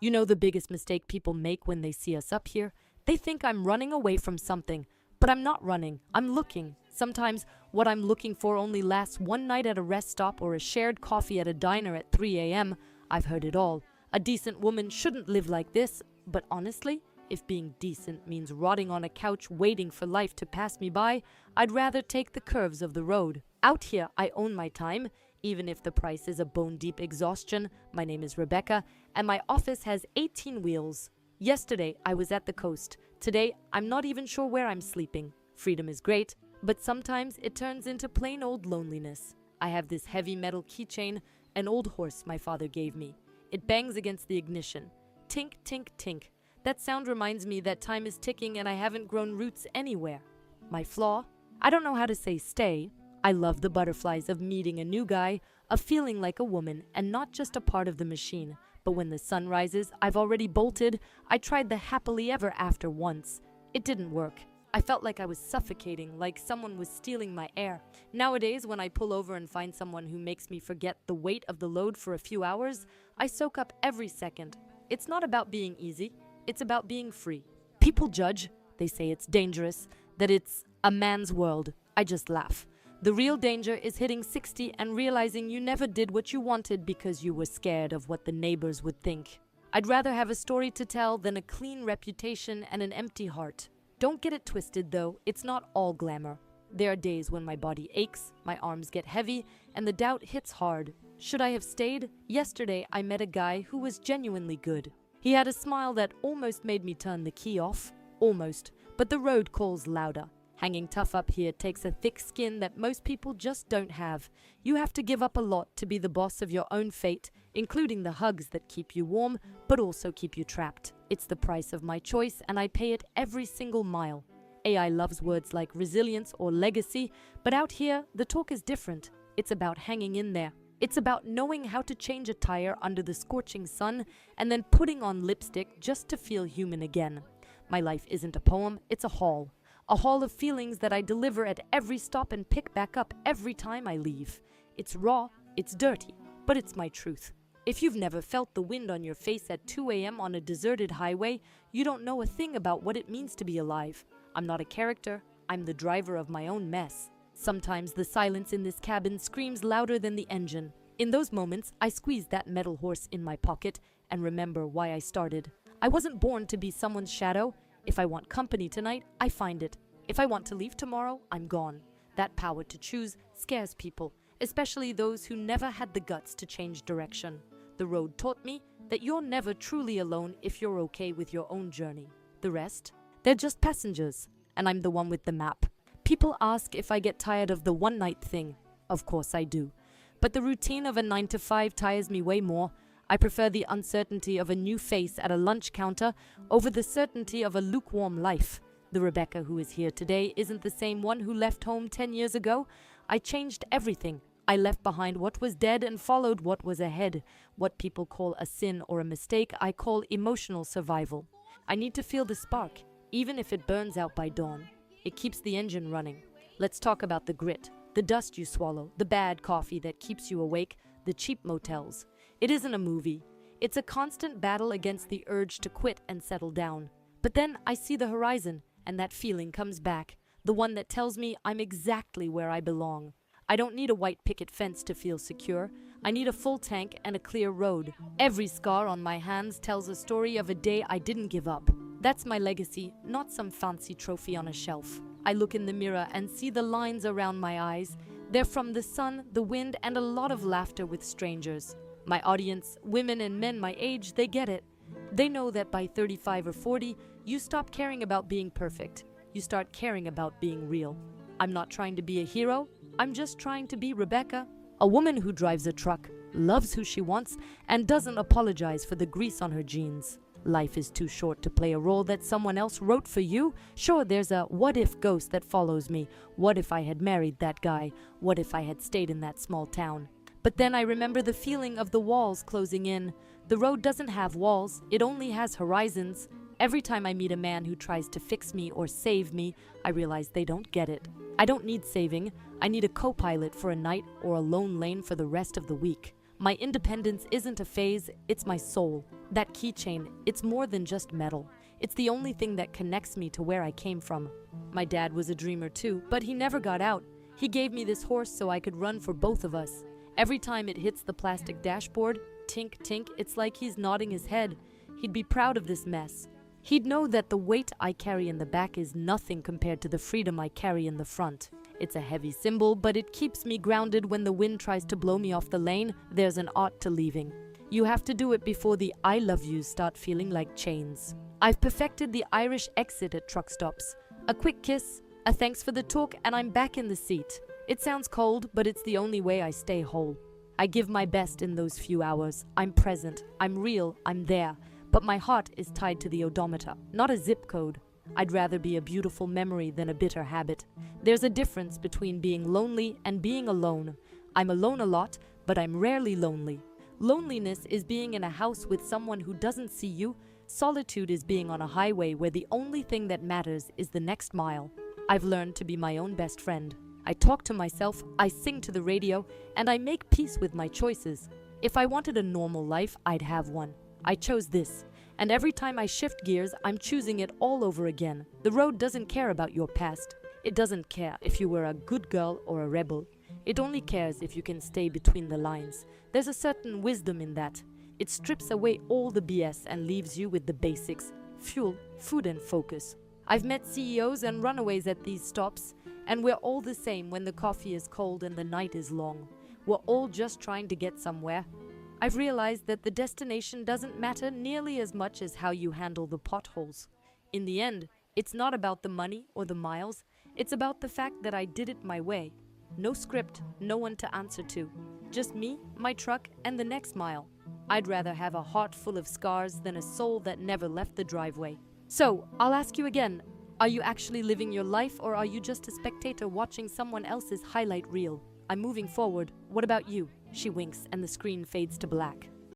You know the biggest mistake people make when they see us up here? They think I'm running away from something, but I'm not running, I'm looking. Sometimes what I'm looking for only lasts one night at a rest stop or a shared coffee at a diner at 3 a.m. I've heard it all. A decent woman shouldn't live like this, but honestly, if being decent means rotting on a couch waiting for life to pass me by, I'd rather take the curves of the road. Out here, I own my time, even if the price is a bone-deep exhaustion. My name is Rebecca, and my office has 18 wheels. Yesterday, I was at the coast. Today, I'm not even sure where I'm sleeping. Freedom is great, but sometimes it turns into plain old loneliness. I have this heavy metal keychain, an old horse my father gave me. It bangs against the ignition. Tink, tink, tink. That sound reminds me that time is ticking and I haven't grown roots anywhere. My flaw? I don't know how to say stay. I love the butterflies of meeting a new guy, of feeling like a woman and not just a part of the machine. But when the sun rises, I've already bolted. I tried the happily ever after once. It didn't work. I felt like I was suffocating, like someone was stealing my air. Nowadays, when I pull over and find someone who makes me forget the weight of the load for a few hours, I soak up every second. It's not about being easy, it's about being free. People judge, they say it's dangerous, that it's a man's world. I just laugh. The real danger is hitting 60 and realizing you never did what you wanted because you were scared of what the neighbors would think. I'd rather have a story to tell than a clean reputation and an empty heart. Don't get it twisted though, it's not all glamour. There are days when my body aches, my arms get heavy, and the doubt hits hard. Should I have stayed? Yesterday I met a guy who was genuinely good. He had a smile that almost made me turn the key off. Almost. But the road calls louder. Hanging tough up here takes a thick skin that most people just don't have. You have to give up a lot to be the boss of your own fate, including the hugs that keep you warm, but also keep you trapped. It's the price of my choice, and I pay it every single mile. AI loves words like resilience or legacy, but out here, the talk is different. It's about hanging in there. It's about knowing how to change a tire under the scorching sun and then putting on lipstick just to feel human again. My life isn't a poem, it's a haul. A haul of feelings that I deliver at every stop and pick back up every time I leave. It's raw, it's dirty, but it's my truth. If you've never felt the wind on your face at 2 a.m. on a deserted highway, you don't know a thing about what it means to be alive. I'm not a character, I'm the driver of my own mess. Sometimes the silence in this cabin screams louder than the engine. In those moments, I squeeze that metal horse in my pocket and remember why I started. I wasn't born to be someone's shadow. If I want company tonight, I find it. If I want to leave tomorrow, I'm gone. That power to choose scares people, especially those who never had the guts to change direction. The road taught me that you're never truly alone if you're okay with your own journey. The rest, they're just passengers, and I'm the one with the map. People ask if I get tired of the one-night thing. Of course I do. But the routine of a 9 to 5 tires me way more. I prefer the uncertainty of a new face at a lunch counter over the certainty of a lukewarm life. The Rebecca who is here today isn't the same one who left home 10 years ago. I changed everything. I left behind what was dead and followed what was ahead. What people call a sin or a mistake, I call emotional survival. I need to feel the spark, even if it burns out by dawn. It keeps the engine running. Let's talk about the grit, the dust you swallow, the bad coffee that keeps you awake, the cheap motels. It isn't a movie. It's a constant battle against the urge to quit and settle down. But then I see the horizon, and that feeling comes back, the one that tells me I'm exactly where I belong. I don't need a white picket fence to feel secure. I need a full tank and a clear road. Every scar on my hands tells a story of a day I didn't give up. That's my legacy, not some fancy trophy on a shelf. I look in the mirror and see the lines around my eyes. They're from the sun, the wind, and a lot of laughter with strangers. My audience, women and men my age, they get it. They know that by 35 or 40, you stop caring about being perfect. You start caring about being real. I'm not trying to be a hero. I'm just trying to be Rebecca, a woman who drives a truck, loves who she wants, and doesn't apologize for the grease on her jeans. Life is too short to play a role that someone else wrote for you. Sure, there's a what-if ghost that follows me. What if I had married that guy? What if I had stayed in that small town? But then I remember the feeling of the walls closing in. The road doesn't have walls, it only has horizons. Every time I meet a man who tries to fix me or save me, I realize they don't get it. I don't need saving. I need a co-pilot for a night or a lone lane for the rest of the week. My independence isn't a phase, it's my soul. That keychain, it's more than just metal. It's the only thing that connects me to where I came from. My dad was a dreamer too, but he never got out. He gave me this horse so I could run for both of us. Every time it hits the plastic dashboard, tink tink, it's like he's nodding his head. He'd be proud of this mess. He'd know that the weight I carry in the back is nothing compared to the freedom I carry in the front. It's a heavy symbol, but it keeps me grounded when the wind tries to blow me off the lane. There's an art to leaving. You have to do it before the I love yous start feeling like chains. I've perfected the Irish exit at truck stops. A quick kiss, a thanks for the talk, and I'm back in the seat. It sounds cold, but it's the only way I stay whole. I give my best in those few hours. I'm present, I'm real, I'm there. But my heart is tied to the odometer, not a zip code. I'd rather be a beautiful memory than a bitter habit. There's a difference between being lonely and being alone. I'm alone a lot, but I'm rarely lonely. Loneliness is being in a house with someone who doesn't see you. Solitude is being on a highway where the only thing that matters is the next mile. I've learned to be my own best friend. I talk to myself, I sing to the radio, and I make peace with my choices. If I wanted a normal life, I'd have one. I chose this. And every time I shift gears, I'm choosing it all over again. The road doesn't care about your past. It doesn't care if you were a good girl or a rebel. It only cares if you can stay between the lines. There's a certain wisdom in that. It strips away all the BS and leaves you with the basics: fuel, food, and focus. I've met CEOs and runaways at these stops, and we're all the same when the coffee is cold and the night is long. We're all just trying to get somewhere. I've realized that the destination doesn't matter nearly as much as how you handle the potholes. In the end, it's not about the money or the miles. It's about the fact that I did it my way. No script, no one to answer to. Just me, my truck, and the next mile. I'd rather have a heart full of scars than a soul that never left the driveway. So, I'll ask you again, are you actually living your life, or are you just a spectator watching someone else's highlight reel? I'm moving forward. What about you? She winks and the screen fades to black.